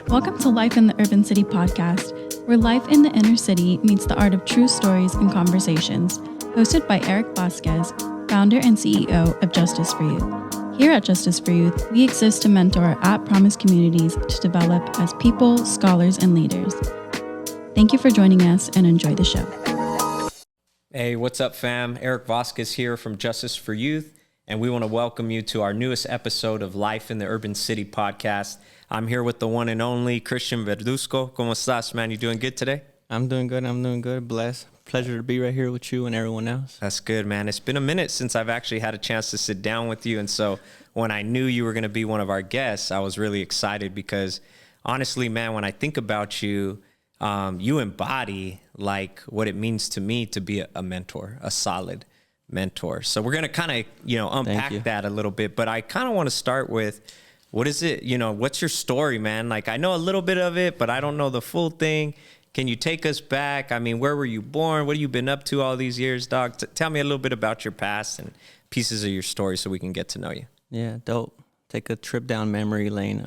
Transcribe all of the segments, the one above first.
Welcome to Life in the Urban City podcast, where life in the inner city meets the art of true stories and conversations, hosted by Eric Vasquez, founder and CEO of Justice for Youth. Here at Justice for Youth, we exist to mentor at Promise communities to develop as people, scholars, and leaders. Thank you for joining us and enjoy the show. Hey, what's up, fam? Eric Vasquez here from Justice for Youth, and we want to welcome you to our newest episode of Life in the Urban City podcast. I'm here with the one and only Christian Verduzco. ¿Cómo estás, man? You doing good today? I'm doing good. Blessed. Pleasure to be right here with you and everyone else. That's good, man. It's been a minute since I've actually had a chance to sit down with you, and so when I knew you were going to be one of our guests, I was really excited because, honestly, man, when I think about you, you embody like what it means to me to be a mentor, a solid mentor. So we're going to kind of, unpack that a little bit, but I kind of want to start with, what is it, what's your story, man? Like, I know a little bit of it, but I don't know the full thing. Can you take us back? I mean, where were you born? What have you been up to all these years, dog? Tell me a little bit about your past and pieces of your story so we can get to know you. Yeah, dope. Take a trip down memory lane.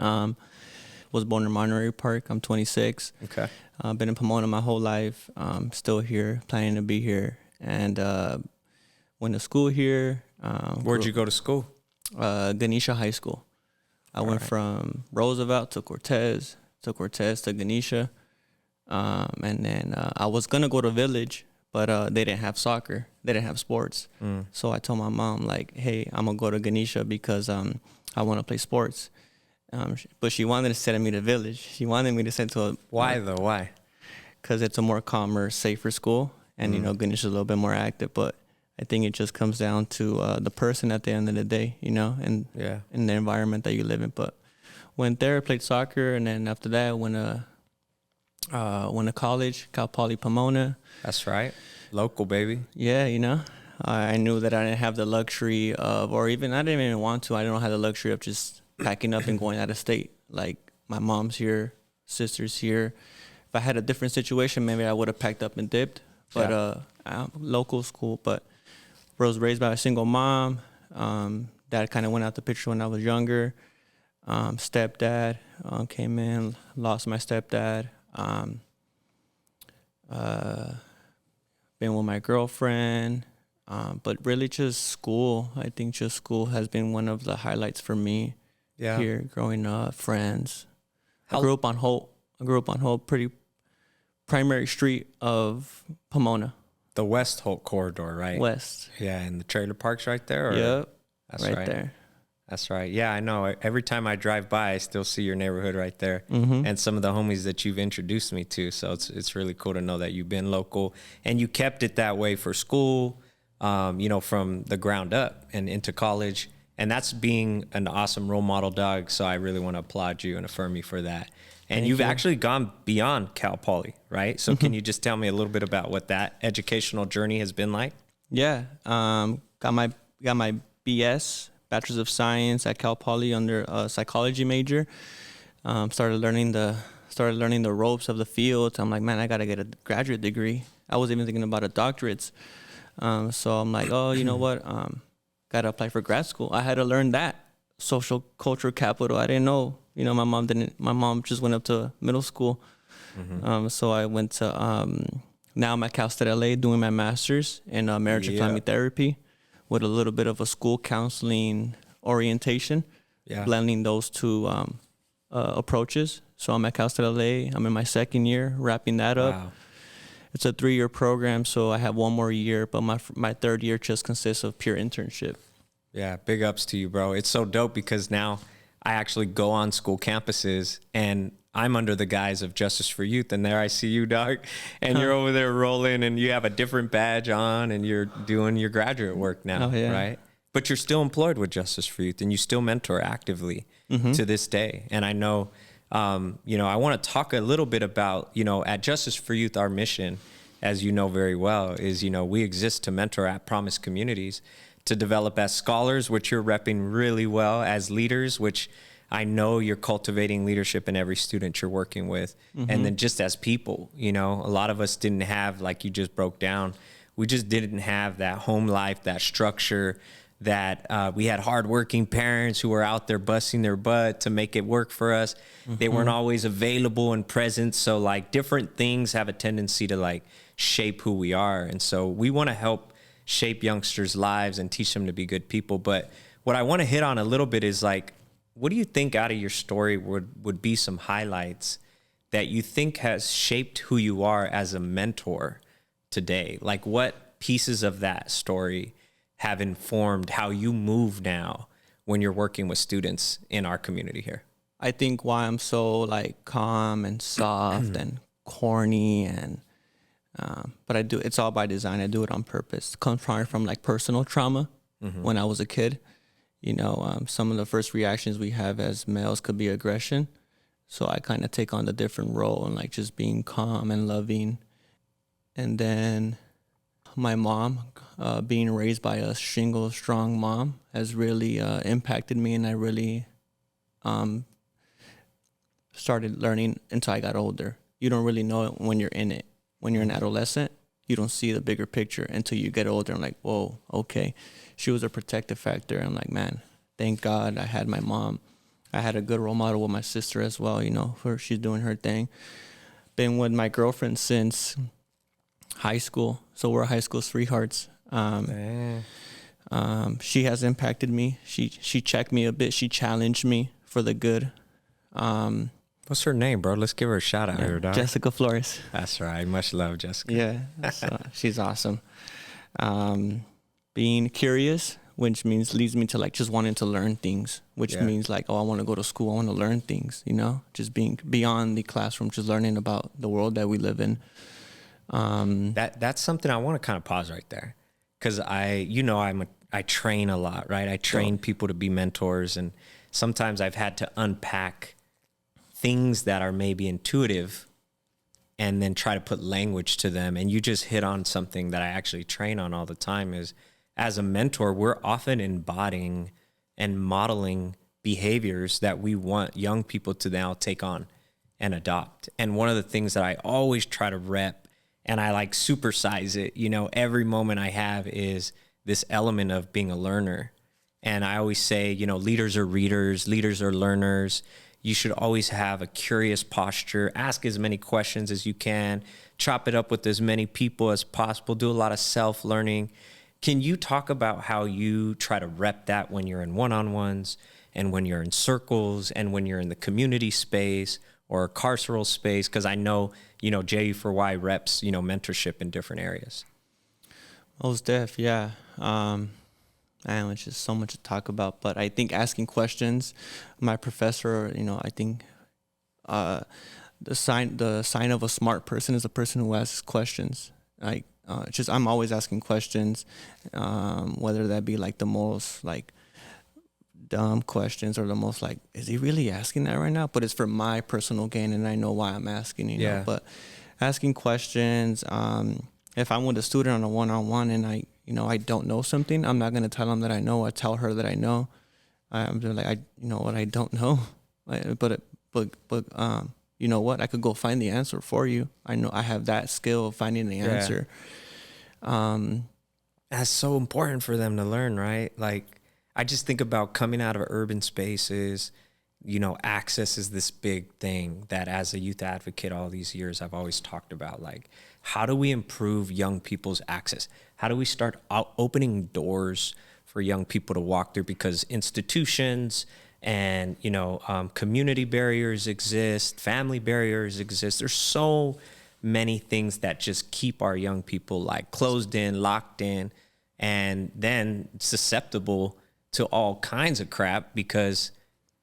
Was born in Monterey Park. I'm 26. Okay. Been in Pomona my whole life. Still here, planning to be here. And went to school here. Where'd you go to school? Ganesha High School. I went from Roosevelt to Cortez to Ganesha. And then I was going to go to Village, but they didn't have soccer. They didn't have sports. So I told my mom, like, hey, I'm going to go to Ganesha because I want to play sports. But she wanted to send me to Village. She wanted me to send to a... Why, though? Why? Because it's a more calmer, safer school. And, Ganesha is a little bit more active. But I think it just comes down to the person at the end of the day, and in the environment that you live in. But went there, played soccer, and then after that went to college, Cal Poly Pomona. That's right. Local, baby. Yeah, I knew that I didn't have the luxury of, or even, I didn't even want to, I don't have the luxury of just packing up and going out of state. Like, my mom's here, sister's here. If I had a different situation, maybe I would have packed up and dipped. But local school, but I was raised by a single mom. Dad kind of went out the picture when I was younger. Stepdad came in, lost my stepdad. Been with my girlfriend, but really just school. I think just school has been one of the highlights for me here growing up. Friends. I grew up on Hope, pretty primary street of Pomona. The West Holt corridor, right? West. Yeah, and the trailer park's right there? Or? Yep. That's right there. That's right. Yeah, I know. Every time I drive by, I still see your neighborhood right there and some of the homies that you've introduced me to. So it's really cool to know that you've been local and you kept it that way for school, from the ground up and into college. And that's being an awesome role model, dog. So I really want to applaud you and affirm you for that. And you've actually gone beyond Cal Poly, right? So can you just tell me a little bit about what that educational journey has been like? Yeah. Got my BS, Bachelor's of Science at Cal Poly under a psychology major. Started learning the ropes of the field. I'm like, man, I gotta get a graduate degree. I was even thinking about a doctorate. So I'm like, oh, you know what? Gotta apply for grad school. I had to learn that social cultural capital. I didn't know. My mom just went up to middle school. So I went to, now I'm at Cal State LA doing my master's in marriage and family therapy with a little bit of a school counseling orientation, blending those two approaches. So I'm at Cal State LA. I'm in my second year, wrapping that up. Wow. It's a 3-year program, so I have one more year, but my third year just consists of pure internship. Yeah, big ups to you, bro. It's so dope because now I actually go on school campuses and I'm under the guise of Justice for Youth, and there I see you, dog, and you're over there rolling and you have a different badge on and you're doing your graduate work now, right? But you're still employed with Justice for Youth and you still mentor actively to this day. And I know, I want to talk a little bit about, at Justice for Youth, our mission, as you know very well, is, we exist to mentor at Promise communities, to develop as scholars, which you're repping really well, as leaders, which I know you're cultivating leadership in every student you're working with. And then just as people, a lot of us didn't have, like you just broke down, we just didn't have that home life, that structure, that we had hardworking parents who were out there busting their butt to make it work for us. They weren't always available and present. So like different things have a tendency to like shape who we are. And so we want to help shape youngsters' lives and teach them to be good people. But what I want to hit on a little bit is like, what do you think out of your story would be some highlights that you think has shaped who you are as a mentor today? Like what pieces of that story have informed how you move now when you're working with students in our community here? I think why I'm so like calm and soft and corny and but it's all by design. I do it on purpose. It comes probably from like personal trauma when I was a kid. You know, some of the first reactions we have as males could be aggression. So I kind of take on the different role and like just being calm and loving. And then my mom, being raised by a single, strong mom, has really impacted me, and I really started learning until I got older. You don't really know it when you're in it. When you're an adolescent, you don't see the bigger picture until you get older. I'm like, whoa, okay. She was a protective factor. I'm like, man, thank God I had my mom. I had a good role model with my sister as well, you know, she's doing her thing. Been with my girlfriend since high school, so we're high school sweethearts. She has impacted me. She checked me a bit. She challenged me for the good. What's her name, bro? Let's give her a shout out here, dog. Jessica Flores. That's right. Much love, Jessica. Yeah, she's awesome. Being curious, which means leads me to like just wanting to learn things, which means like, oh, I want to go to school. I want to learn things, you know, just being beyond the classroom, just learning about the world that we live in. That's something I want to kind of pause right there, because I train a lot, right? I train people to be mentors, and sometimes I've had to unpack things that are maybe intuitive and then try to put language to them. And you just hit on something that I actually train on all the time is, as a mentor, we're often embodying and modeling behaviors that we want young people to now take on and adopt. And one of the things that I always try to rep, and I like supersize it, you know, every moment I have, is this element of being a learner. And I always say, you know, leaders are readers, leaders are learners. You should always have a curious posture, ask as many questions as you can, chop it up with as many people as possible, do a lot of self-learning. Can you talk about how you try to rep that when you're in one-on-ones and when you're in circles and when you're in the community space or carceral space? Because I know, you know, J4Y reps, you know, mentorship in different areas. Most def, yeah. Man, it's just so much to talk about. But I think asking questions, my professor, you know, I think the sign of a smart person is a person who asks questions. Like, I'm always asking questions, whether that be like the most like dumb questions or the most like, is he really asking that right now? But it's for my personal gain, and I know why I'm asking, you know. But asking questions, if I'm with a student on a one-on-one and I don't know something, I'm not going to tell them that I know. I tell her that I know. I'm just like, you know what, I don't know. But you know what? I could go find the answer for you. I know I have that skill of finding the answer. That's so important for them to learn, right? Like, I just think about coming out of urban spaces, you know, access is this big thing that as a youth advocate all these years, I've always talked about, like, how do we improve young people's access? How do we start opening doors for young people to walk through? Because institutions and, you know, community barriers exist, family barriers exist. There's so many things that just keep our young people like closed in, locked in, and then susceptible to all kinds of crap because,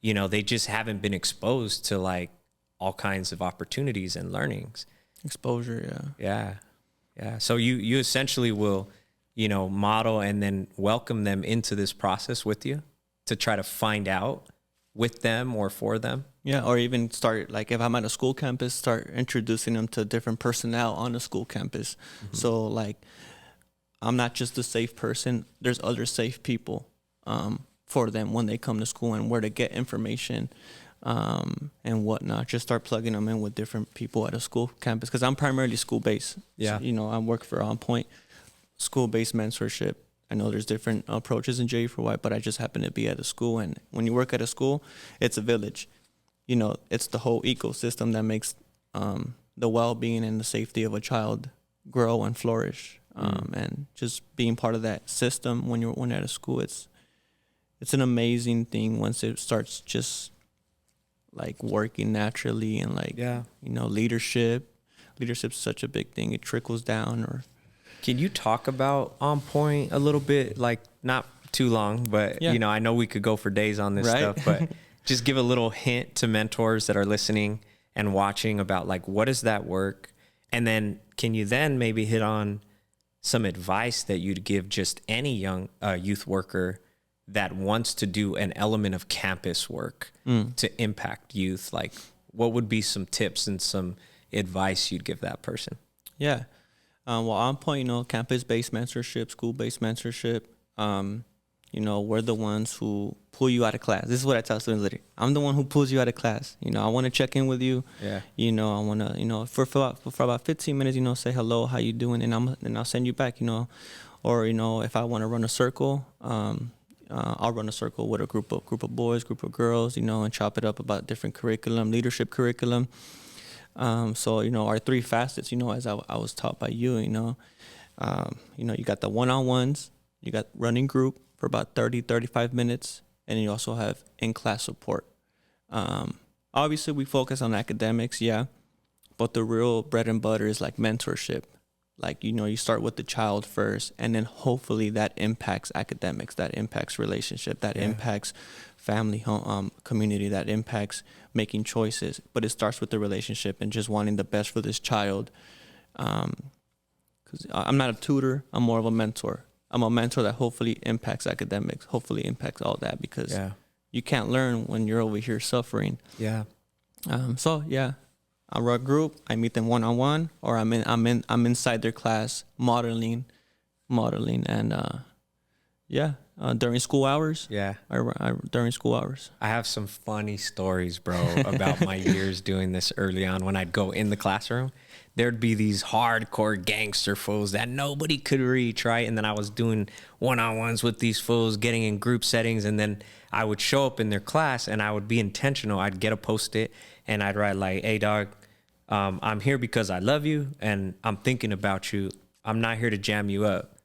you know, they just haven't been exposed to like all kinds of opportunities and learnings. Exposure, yeah. So you essentially will, you know, model and then welcome them into this process with you to try to find out with them or for them. Yeah, or even start, like if I'm at a school campus, start introducing them to different personnel on the school campus. Mm-hmm. So like, I'm not just a safe person. There's other safe people for them when they come to school, and where to get information and whatnot. Just start plugging them in with different people at a school campus, because I'm primarily school-based. Yeah. So, you know, I work for On Point, school-based mentorship. I know there's different approaches in JU4Y, but I just happen to be at a school. And when you work at a school, it's a village. You know, it's the whole ecosystem that makes the well-being and the safety of a child grow and flourish. And just being part of that system when you're at a school, it's an amazing thing once it starts just like working naturally and like, you know, leadership's such a big thing. It trickles down. Or can you talk about On Point a little bit? Like, not too long, but you know, I know we could go for days on this stuff, but just give a little hint to mentors that are listening and watching about like, what is that work? And then can you then maybe hit on some advice that you'd give just any young youth worker that wants to do an element of campus work to impact youth? Like, what would be some tips and some advice you'd give that person? Yeah. Well, On Point, you know, campus-based mentorship, school-based mentorship, you know, we're the ones who pull you out of class. This is what I tell students later. I'm the one who pulls you out of class. You know, I want to check in with you. Yeah. You know, I want to, you know, for about 15 minutes, you know, say hello, how you doing? And I'll send you back, you know. Or, you know, if I want to run a circle, I'll run a circle with a group of boys, group of girls, you know, and chop it up about different curriculum, leadership curriculum. So, you know, our 3 facets, you know, as I was taught by you, you know, you got the one-on-ones, you got running group for about 35 minutes, and you also have in-class support. Obviously, we focus on academics, but the real bread and butter is like mentorship. Like, you know, you start with the child first, and then hopefully that impacts academics, that impacts relationship, that impacts family, home, community, that impacts making choices. But it starts with the relationship and just wanting the best for this child. Because I'm not a tutor, I'm more of a mentor. I'm a mentor that hopefully impacts academics, hopefully impacts all that, because you can't learn when you're over here suffering. Yeah. I run a group. I meet them one-on-one, or I'm inside their class modeling, and during school hours. Yeah. During school hours. I have some funny stories, bro, about my years doing this early on. When I'd go in the classroom, there'd be these hardcore gangster fools that nobody could reach, right? And then I was doing one-on-ones with these fools, getting in group settings, and then I would show up in their class, and I would be intentional. I'd get a Post-it, and I'd write like, "Hey, dog, I'm here because I love you, and I'm thinking about you. I'm not here to jam you up.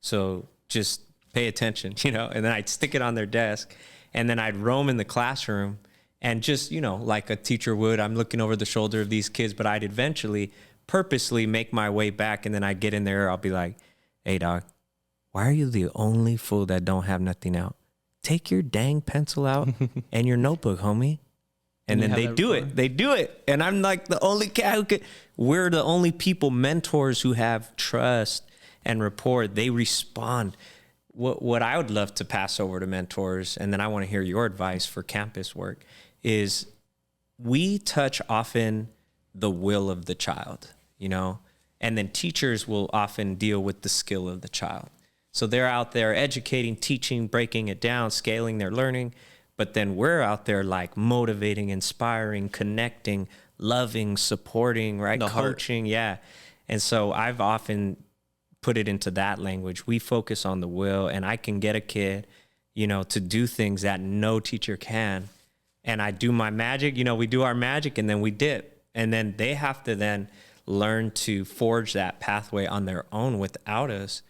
So just pay attention," you know? And then I'd stick it on their desk, and then I'd roam in the classroom, and just, you know, like a teacher would, I'm looking over the shoulder of these kids, but I'd eventually purposely make my way back, and then I'd get in there. I'll be like, "Hey, dog, why are you the only fool that don't have nothing out? Take your dang pencil out and your notebook, homie." And then they do it. They do it. And I'm like the only guy who could. We're the only people, mentors, who have trust and rapport. They respond. What I would love to pass over to mentors, and then I want to hear your advice for campus work, is we touch often the will of the child, you know, and then teachers will often deal with the skill of the child. So they're out there educating, teaching, breaking it down, scaling their learning. But then we're out there like motivating, inspiring, connecting, loving, supporting, right? Coaching. Yeah. And so I've often put it into that language. We focus on the will, and I can get a kid, you know, to do things that no teacher can. And I do my magic, you know, we do our magic, and then we dip. And then they have to then learn to forge that pathway on their own without us.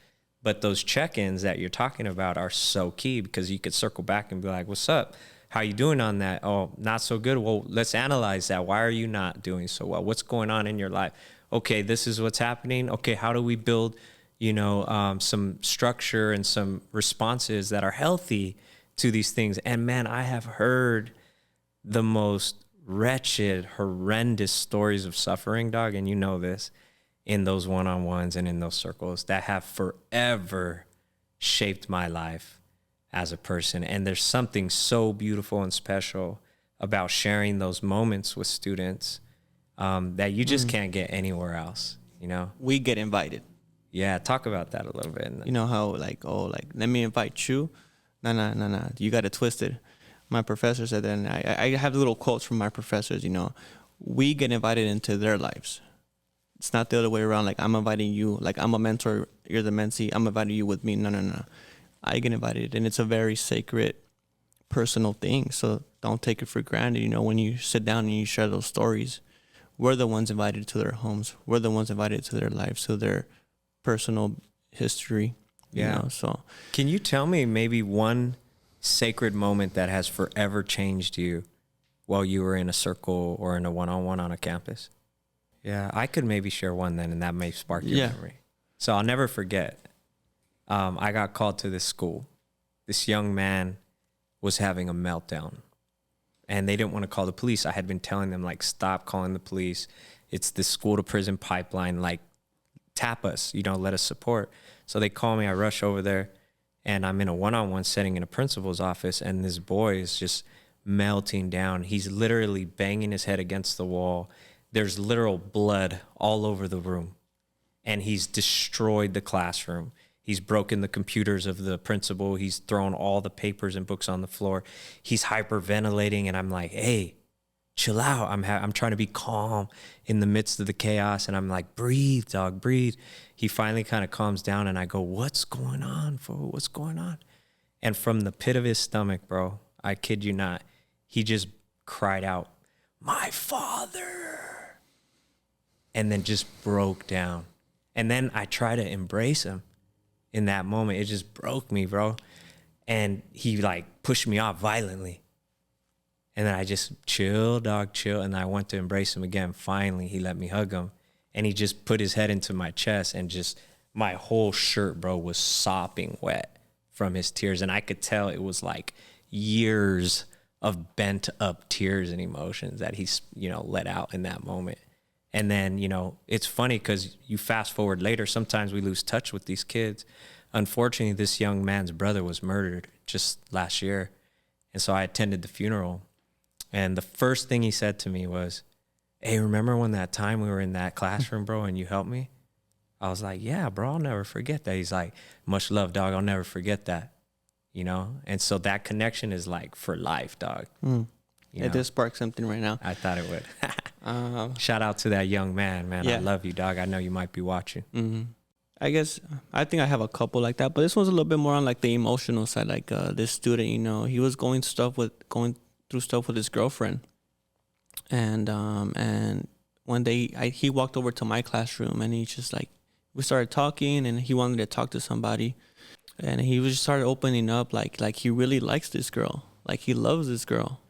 But those check-ins that you're talking about are so key, because you could circle back and be like, "What's up? How you doing on that? Oh, not so good. Well, let's analyze that. Why are you not doing so well? What's going on in your life? Okay, this is what's happening. Okay, how do we build, you know, some structure and some responses that are healthy to these things?" And man, I have heard the most wretched, horrendous stories of suffering, dog, and you know this, in those one-on-ones and in those circles that have forever shaped my life as a person. And there's something so beautiful and special about sharing those moments with students that you just can't get anywhere else, you know? We get invited. Yeah, talk about that a little bit. You know how like, let me invite you? Nah. You got it twisted. My professor said that, and I have little quotes from my professors, you know. We get invited into their lives. It's not the other way around. Like, I'm inviting you. Like, I'm a mentor. You're the mentee. I'm inviting you with me. No. I get invited, and it's a very sacred, personal thing. So don't take it for granted. You know, when you sit down and you share those stories, we're the ones invited to their homes. We're the ones invited to their lives, to their personal history. You know, so can you tell me maybe one sacred moment that has forever changed you while you were in a circle or in a one-on-one on a campus? Yeah, I could maybe share one then, and that may spark your memory. So I'll never forget. I got called to this school. This young man was having a meltdown, and they didn't want to call the police. I had been telling them, like, stop calling the police. It's the school to prison pipeline. Like, tap us, you know, let us support. So they call me. I rush over there, and I'm in a one-on-one setting in a principal's office, and this boy is just melting down. He's literally banging his head against the wall. There's literal blood all over the room, and he's destroyed the classroom. He's broken the computers of the principal. He's thrown all the papers and books on the floor. He's hyperventilating, and I'm like, hey, chill out. I'm trying to be calm in the midst of the chaos, and I'm like, breathe, dog, breathe. He finally kind of calms down, and I go, what's going on, fool? What's going on? And from the pit of his stomach, bro, I kid you not, he just cried out, my father, and then just broke down. And then I try to embrace him. In that moment, it just broke me, bro. And he like pushed me off violently. And then I just chill, dog, chill. And I went to embrace him again. Finally, he let me hug him. And he just put his head into my chest, and just my whole shirt, bro, was sopping wet from his tears. And I could tell it was like years of bent up tears and emotions that he's, you know, let out in that moment. And then, you know, it's funny because you fast forward later, sometimes we lose touch with these kids. Unfortunately, this young man's brother was murdered just last year. And so I attended the funeral. And the first thing he said to me was, hey, remember when that time we were in that classroom, bro, and you helped me? I was like, yeah, bro, I'll never forget that. He's like, much love, dog. I'll never forget that. You know? And so that connection is like for life, dog. It does spark something right now. I thought it would. Shout out to that young man, man. Yeah. I love you, dog. I know you might be watching. Mm-hmm. I think I have a couple like that, but this one's a little bit more on like the emotional side. Like this student, you know, he was going through stuff with his girlfriend, and one day he walked over to my classroom, and he just like, we started talking, and he wanted to talk to somebody, and he just started opening up like he really likes this girl, like he loves this girl,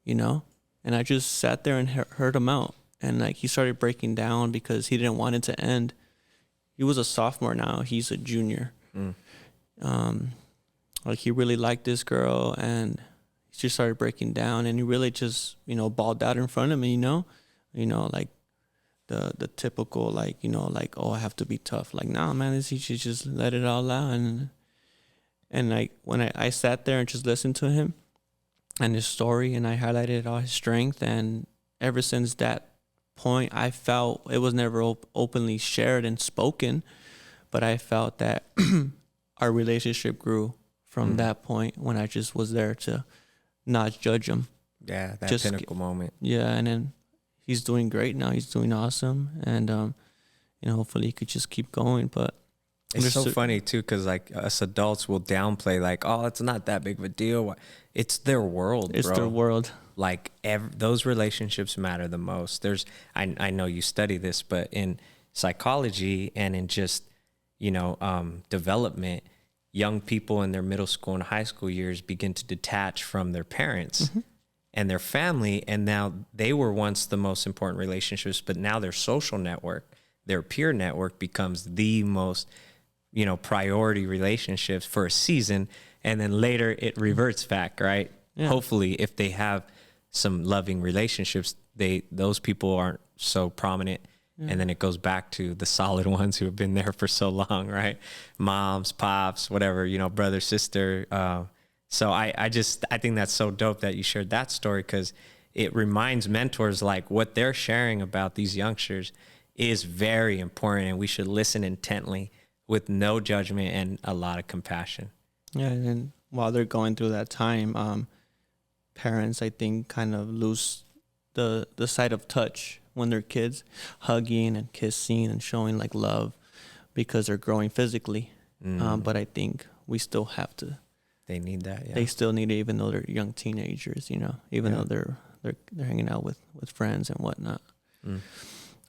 you know. And I just sat there and heard him out. And like he started breaking down because he didn't want it to end. He was a sophomore now. He's a junior. Like he really liked this girl, and he just started breaking down. And he really just, you know, bawled out in front of me, you know, like the typical, like, you know, like, oh, I have to be tough. Like, nah, man, he should just let it all out. And like when I sat there and just listened to him and his story, and I highlighted all his strength, and ever since that point, I felt it was never openly shared and spoken, but I felt that our relationship grew from that point when I just was there to not judge him. Yeah, that just pinnacle moment. Yeah, and then he's doing great now. He's doing awesome, and you know, hopefully he could just keep going. But it's so funny too, because like us adults will downplay, like, oh, it's not that big of a deal. It's their world, it's bro. their world. Like those relationships matter the most. I know you study this, but in psychology and in just, you know, development, young people in their middle school and high school years begin to detach from their parents and their family. And now they were once the most important relationships, but now their social network, their peer network becomes the most, you know, priority relationships for a season. And then later it reverts back, right? Yeah. Hopefully, if they have some loving relationships, those people aren't so prominent. And then it goes back to the solid ones who have been there for so long, right? Moms, pops, whatever, you know, brother, sister. So I think that's so dope that you shared that story, because it reminds mentors like what they're sharing about these youngsters is very important, and we should listen intently with no judgment and a lot of compassion. Yeah, and while they're going through that time, parents, I think, kind of lose the sight of touch when they're kids, hugging and kissing and showing like love because they're growing physically. But I think we still have to. They need that. Yeah. They still need it, even though they're young teenagers. Even though they're hanging out with friends and whatnot.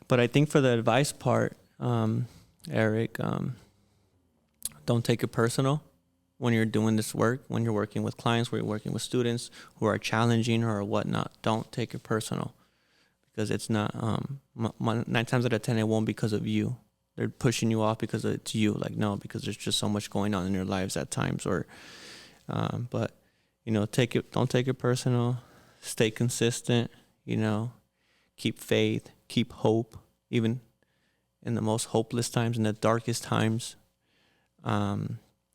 But I think for the advice part, Eric, don't take it personal when you're doing this work, when you're working with clients, when you're working with students who are challenging or whatnot. Don't take it personal, because it's not, 9 times out of 10, it won't because of you. They're pushing you off because it's you. Like, no, because there's just so much going on in your lives at times. Or, but, don't take it personal. Stay consistent, keep faith, keep hope, even in the most hopeless times, in the darkest times.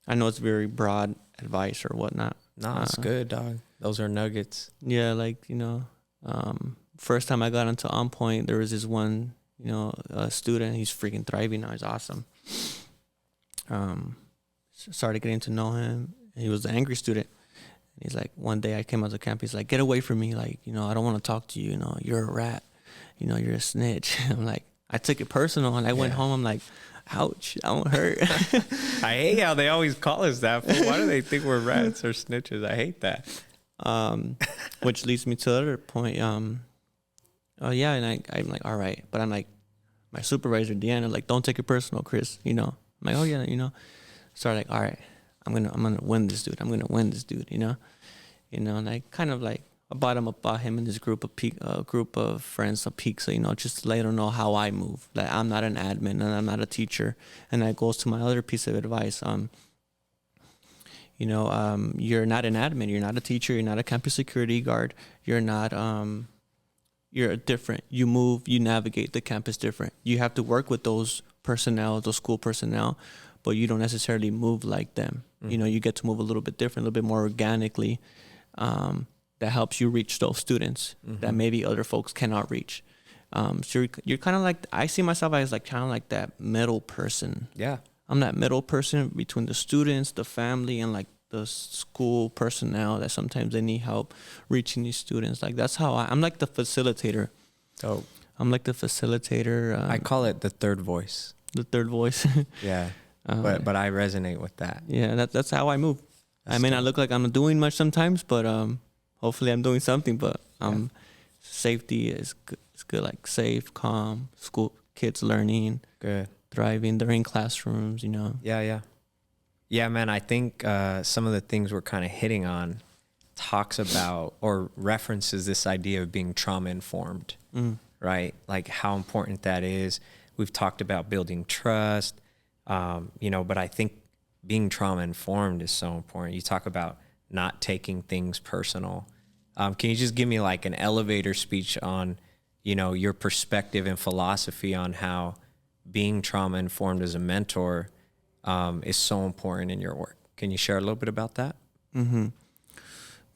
I know it's very broad advice or whatnot. No, it's good, dog. Those are nuggets. Yeah, first time I got into On Point, there was this one, student. He's freaking thriving now. He's awesome. Started getting to know him. He was the angry student. He's like, one day I came out to camp. He's like, get away from me. Like, I don't want to talk to you. You're a rat. You're a snitch. I'm like, I took it personal, and I went home. I'm like, ouch, that one hurt. I hate how they always call us that. Why do they think we're rats or snitches? I hate that. Which leads me to the other point. And I'm like, all right. But I'm like, my supervisor, Deanna, like, don't take it personal, Chris. I'm like, oh yeah, So I'm like, all right, I'm gonna win this dude. And I kind of like, about him and this group of friends, a peak, so just to let them know how I move. Like, I'm not an admin and I'm not a teacher. And that goes to my other piece of advice. You're not an admin, you're not a teacher, you're not a campus security guard, you're not you're different. You move, you navigate the campus different. You have to work with those school personnel, but you don't necessarily move like them. You get to move a little bit different, a little bit more organically. That helps you reach those students that maybe other folks cannot reach. So you're kind of like, I see myself as like kind of like that middle person. Yeah. I'm that middle person between the students, the family, and like the school personnel that sometimes they need help reaching these students. Like, that's how I'm like the facilitator. Oh, I'm like the facilitator. I call it the third voice. The third voice. Yeah. But I resonate with that. Yeah, that's how I move. I may not look like I'm doing much sometimes, but hopefully I'm doing something. But safety is good. It's good, like safe, calm, school kids learning, good, thriving. They're in classrooms, Yeah, man. I think some of the things we're kind of hitting on talks about or references this idea of being trauma informed, right? Like how important that is. We've talked about building trust, but I think being trauma informed is so important. You talk about not taking things personal. Can you just give me like an elevator speech on, your perspective and philosophy on how being trauma informed as a mentor is so important in your work? Can you share a little bit about that? Mm-hmm.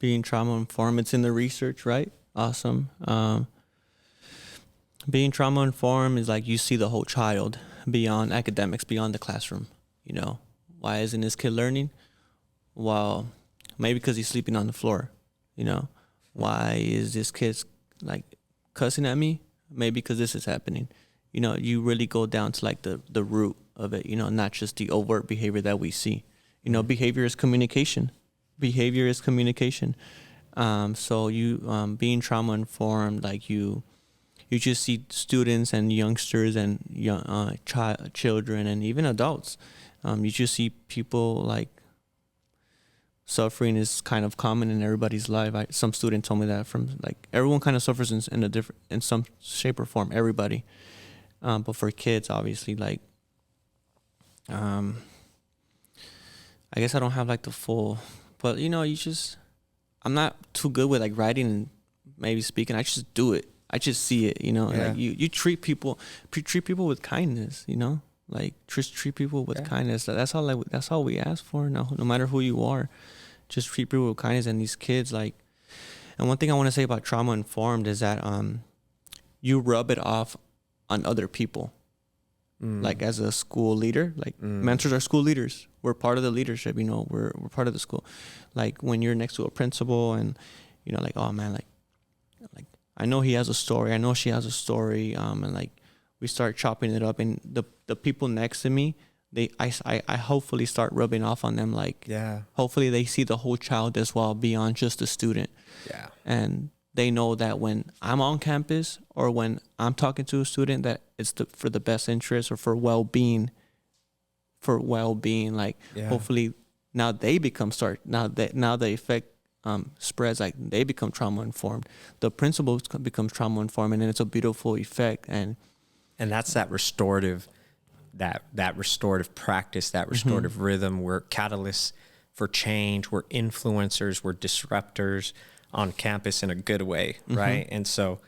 Being trauma informed, it's in the research, right? Awesome. Being trauma informed is like you see the whole child beyond academics, beyond the classroom. Why isn't this kid learning? Well, maybe because he's sleeping on the floor. Why is this kid like cussing at me? Maybe because this is happening. You really go down to like the root of it, not just the overt behavior that we see. Behavior is communication. Behavior is communication. So you being trauma informed, like you just see students and youngsters and young children and even adults. You just see people like suffering is kind of common in everybody's life. Some student told me that from like everyone kind of suffers in some shape or form. Everybody, but for kids, obviously, like I guess I don't have like the full, but I'm not too good with like writing and maybe speaking. I just do it. I just see it. Like you treat people with kindness. Like just treat people with kindness. That's all we ask for. No matter who you are, just treat people with kindness. And these kids, like, and one thing I want to say about trauma informed is that you rub it off on other people. Like as a school leader, like mentors are school leaders. We're part of the leadership. We're part of the school. Like when you're next to a principal and like, oh man, like I know he has a story. I know she has a story. And like we start chopping it up, and the people next to me, I hopefully start rubbing off on them. Like, Yeah. hopefully they see the whole child as well beyond just a student. Yeah. And they know that when I'm on campus or when I'm talking to a student, that it's for the best interest or for well-being. Like, Yeah. hopefully now they become now the effect spreads, like they become trauma informed. The principals become trauma informed, and then it's a beautiful effect. And that's that restorative, that restorative practice, that restorative rhythm. We're catalysts for change. We're influencers. We're disruptors on campus in a good way, right? And so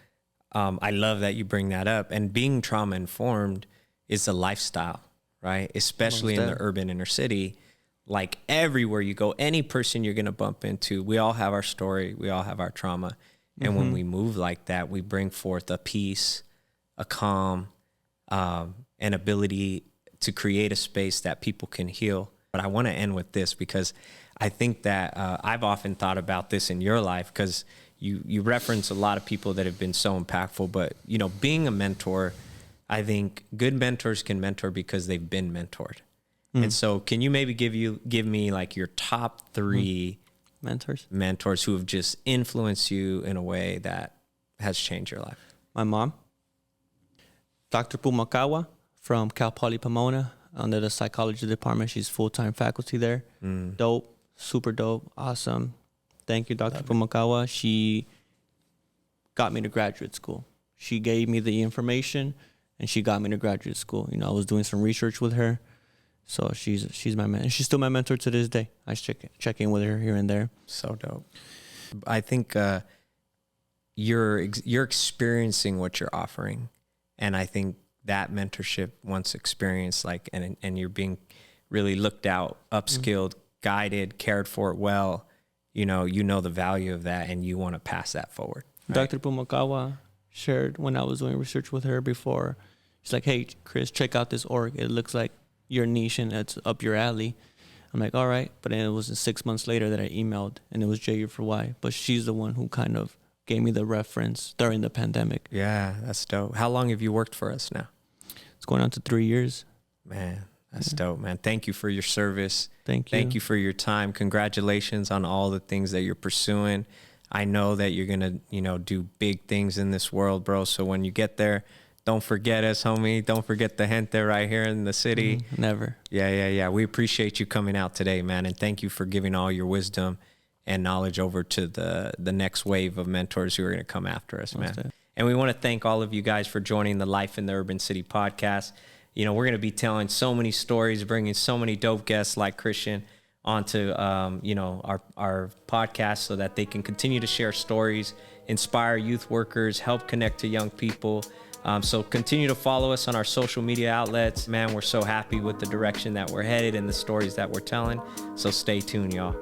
I love that you bring that up. And being trauma informed is a lifestyle, right? Especially in the urban inner city. Like everywhere you go, any person you're going to bump into, we all have our story. We all have our trauma. And when we move like that, we bring forth a peace, a calm, an ability to create a space that people can heal. But I want to end with this because I think that I've often thought about this in your life, because you reference a lot of people that have been so impactful. But, you know, being a mentor, I think good mentors can mentor because they've been mentored. And so can you maybe give me like your top 3 mentors who have just influenced you in a way that has changed your life? My mom, Dr. Pumakawa from Cal Poly Pomona, under the psychology department. She's full-time faculty there. Dope, super dope, awesome. Thank you, Dr. Pumakawa. She got me to graduate school. She gave me the information, and she got me to graduate school. You know, I was doing some research with her. So she's my man. She's still my mentor to this day. I check in with her here and there. So dope. I think you're experiencing what you're offering, and I think that mentorship, once experienced, like and you're being really looked out, upskilled, guided, cared for well. You know the value of that, and you want to pass that forward. Right? Dr. Pumakawa shared when I was doing research with her before. She's like, "Hey, Chris, check out this org. It looks like your niche and it's up your alley." I'm like, all right. But then it was 6 months later that I emailed, and it was JU for Y. But she's the one who kind of gave me the reference during the pandemic. Yeah, that's dope. How long have you worked for us now? It's going on to 3 years. Man, that's dope, man. Thank you for your service. Thank you. Thank you for your time. Congratulations on all the things that you're pursuing. I know that you're going to, do big things in this world, bro. So when you get there, don't forget us, homie. Don't forget the gente right here in the city. Never. Yeah. We appreciate you coming out today, man. And thank you for giving all your wisdom and knowledge over to the next wave of mentors who are going to come after us, man. And we want to thank all of you guys for joining the Life in the Urban City podcast. We're going to be telling so many stories, bringing so many dope guests like Christian onto, our podcast so that they can continue to share stories, inspire youth workers, help connect to young people. So continue to follow us on our social media outlets. Man, we're so happy with the direction that we're headed and the stories that we're telling. So stay tuned, y'all.